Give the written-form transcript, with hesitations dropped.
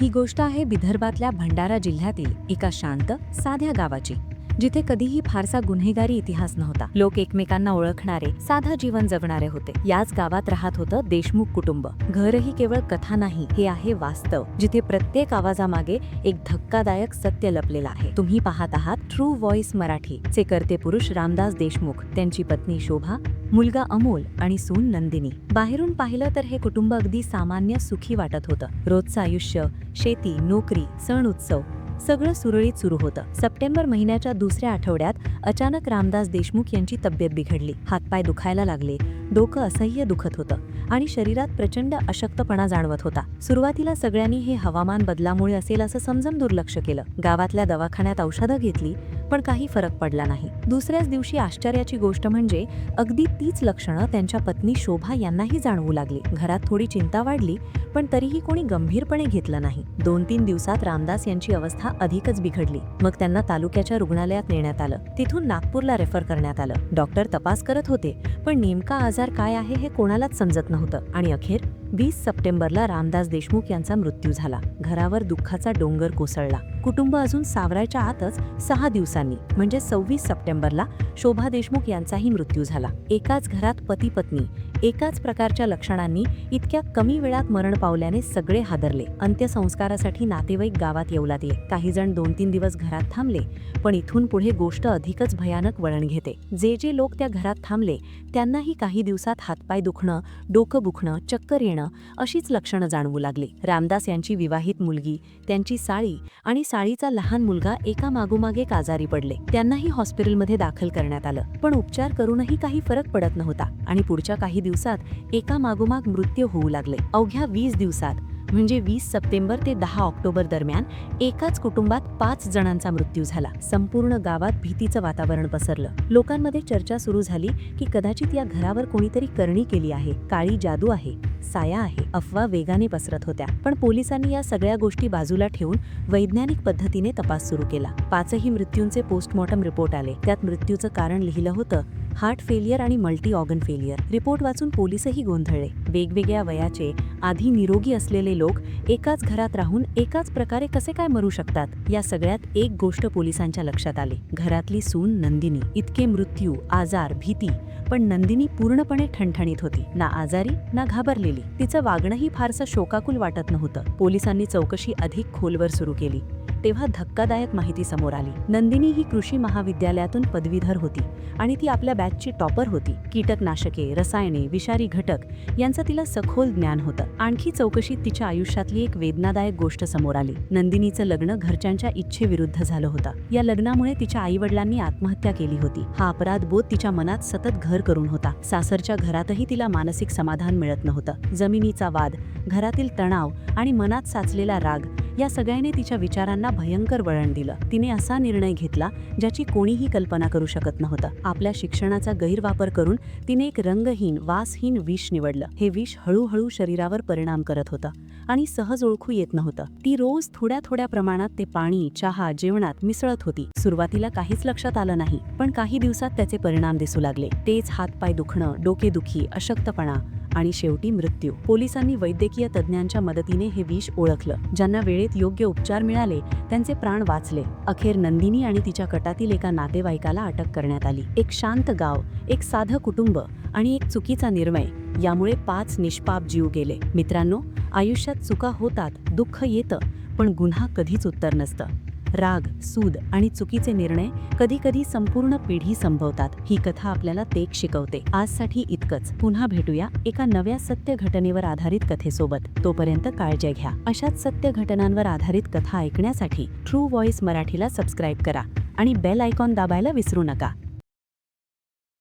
ही गोष्ट आहे विदर्भातल्या भंडारा जिल्ह्यातील एका शांत साध्या गावाची, जिथे कधीही फारसा गुन्हेगारी इतिहास नव्हता. लोक एकमेकांना ओळखणारे, साधं जीवन जगणारे होते. याच गावात राहत होतं देशमुख कुटुंब. घरही केवळ कथा नाही, हे आहे वास्तव, जिथे प्रत्येक आवाजामागे एक धक्कादायक सत्य लपलेलं आहे. तुम्ही पाहत आहात ट्रू व्हॉइस मराठी. चे कर्ते पुरुष रामदास देशमुख, त्यांची पत्नी शोभा, मुलगा अमोल आणि सून नंदिनी. बाहेरून पाहिलं तर हे कुटुंब अगदी सामान्य सुखी वाटत होतं. रोजचं आयुष्य, शेती, नोकरी, सण उत्सव सगळं सुरळीत सुरू होतं. सप्टेंबर महिन्याच्या दुसऱ्या आठवड्यात अचानक रामदास देशमुख यांची तब्येत बिघडली. हातपाय दुखायला लागले, डोकं असह्य दुखत होतं आणि शरीरात प्रचंड अशक्तपणा जाणवत होता. सुरुवातीला सगळ्यांनी हे हवामान बदलामुळे असेल असं समजून दुर्लक्ष केलं. गावातल्या दवाखान्यात औषधं घेतली, पण काही फरक पडला नाही. दुसऱ्याच दिवशी आश्चर्याची गोष्ट म्हणजे अगदी तीच लक्षणं त्यांच्या पत्नी शोभा यांनाही जाणवू लागली. घरात थोडी चिंता वाढली, पण तरीही कोणी गंभीरपणे घेतलं नाही. 2-3 दिवसात रामदास यांची अवस्था अधिकच बिघडली. मग त्यांना तालुक्याच्या रुग्णालयात नेण्यात आलं. तिथून नागपूरला रेफर करण्यात आलं. डॉक्टर तपास करत होते, पण नेमका आजार काय आहे हे कोणालाच समजत नव्हतं. आणि अखेर 20 सप्टेंबरला रामदास देशमुख यांचा मृत्यू झाला. घरावर दुःखाचा डोंगर कोसळला. कुटुंब अजून सावरायच्या आतच 6 दिवसांनी म्हणजे 26 सप्टेंबरला शोभा देशमुख यांचाही मृत्यू झाला. एकाच घरात पती पत्नी एकाच प्रकारच्या लक्षणांनी इतक्या कमी वेळात मरण पावल्याने सगळे हादरले. अंत्यसंस्कारासाठी नातेवाईक गावात येऊ लागले. काही जण 2-3 दिवस घरात थांबले, पण इथून पुढे गोष्ट अधिकच भयानक वळण घेते. जे लोक त्या घरात थांबले त्यांनाही काही दिवसात हातपाय दुखणं, डोकं दुखणं, चक्कर येणं अशीच लक्षणं जाणवू लागली. रामदास यांची विवाहित मुलगी, त्यांची साळी आणि साळीचा लहान मुलगा एका मागोमाग एक आजारी पडले. त्यांनाही हॉस्पिटलमध्ये दाखल करण्यात आलं, पण उपचार करूनही काही फरक पडत नव्हता आणि पुढच्या काही दिवसात एका मागोमाग मृत्यू होऊ लागले. अवघ्या 20 दिवसात म्हणजे 20 सप्टेंबर ते 10 ऑक्टोबर दरम्यान एकाच कुटुंबात 5 जणांचा मृत्यू झाला. संपूर्ण गावात भीतीचं वातावरण पसरलं. लोकांमध्ये चर्चा सुरू झाली की कदाचित या घरावर कोणीतरी करणी केली आहे, काळी जादू आहे, साया आहे. अफवा वेगाने पसरत होत्या, पण पोलिसांनी या सगळ्या गोष्टी बाजूला ठेवून वैज्ञानिक पद्धतीने तपास सुरू केला. 5ही मृत्यूंचे पोस्टमॉर्टम रिपोर्ट आले. त्यात मृत्यूचं कारण लिहिलं होतं हार्ट फेलियर आणि मल्टी ऑर्गन फेलियर. रिपोर्ट वाचून पोलिसही गोंधळले. वेगवेगळ्या वयाचे, आधी निरोगी असलेले लोक एकाच घरात राहून एकाच प्रकारे कसे काय मरू शकतात? या सगळ्यात एक गोष्ट पोलिसांच्या लक्षात आली. घरातली सून नंदिनी. इतके मृत्यू, आजार, भीती, पण नंदिनी पूर्णपणे ठणठणीत होती. ना आजारी ना घाबरलेली. तिचं वागणंही फारसं शोकाकुल वाटत नव्हतं. पोलिसांनी चौकशी अधिक खोलवर सुरू केली. तेव्हा धक्कादायक माहिती समोर आली. नंदिनी ही कृषी महाविद्यालयातून पदवीधर होती आणि ती आपल्या बॅचची टॉपर होती. कीटकनाशके, रसायने, विषारी घटक यांचं तिला सखोल ज्ञान होतं. आणखी चौकशीत तिच्या आयुष्यातली एक वेदनादायक गोष्ट समोर आली. नंदिनीचं लग्न घरच्यांच्या इच्छेविरुद्ध झालं होतं. या लग्नामुळे तिच्या आईवडिलांनी आत्महत्या केली होती. हा अपराधबोध तिच्या मनात सतत घर करून होता. सासरच्या घरातही तिला मानसिक समाधान मिळत नव्हतं. जमिनीचा वाद, घरातील तणाव आणि मनात साचलेला राग या सगळ्याने तिच्या विचारांना भयंकर वळण दिलं. तिने असा निर्णय घेतला ज्याची कोणीही कल्पना करू शकत नव्हतं. आपल्या शिक्षणाचा गैरवापर करून तिने एक रंगहीन, वासहीन विष निवडलं. हे विष हळूहळू शरीरावर परिणाम करत होतं आणि सहज ओळखू येत नव्हतं. ती रोज थोड्या थोड्या प्रमाणात ते पाणी, चहा, जेवणात मिसळत होती. सुरुवातीला काहीच लक्षात आलं नाही, पण काही दिवसात त्याचे परिणाम दिसू लागले. तेच हातपाय दुखणं, डोकेदुखी, अशक्तपणा आणि शेवटी मृत्यू. पोलिसांनी वैद्यकीय तज्ज्ञांच्या मदतीने हे विष ओळखलं. ज्यांना वेळेत योग्य उपचार मिळाले त्यांचे प्राण वाचले. अखेर नंदिनी आणि तिच्या गटातील एका नातेवाईकाला अटक करण्यात आली. एक शांत गाव, एक साधं कुटुंब आणि एक चुकीचा निर्णय यामुळे 5 निष्पाप जीव गेले. मित्रांनो, आयुष्यात चुका होतात, दुःख येतं, पण गुन्हा कधीच उत्तर नसतं. राग, सूद आणि चुकीचे निर्णय कधी-कधी संपूर्ण पिढी संभवतात. ही कथा आपल्याला तेच शिकवते. आजसाठी इतकंच. पुन्हा भेटूया एका नव्या सत्य घटनेवर आधारित कथेसोबत. तोपर्यंत काळजी घ्या. अशाच सत्य घटनांवर आधारित कथा ऐकण्यासाठी ट्रू व्हॉइस मराठीला सबस्क्राईब करा आणि बेल आयकॉन दाबायला विसरू नका.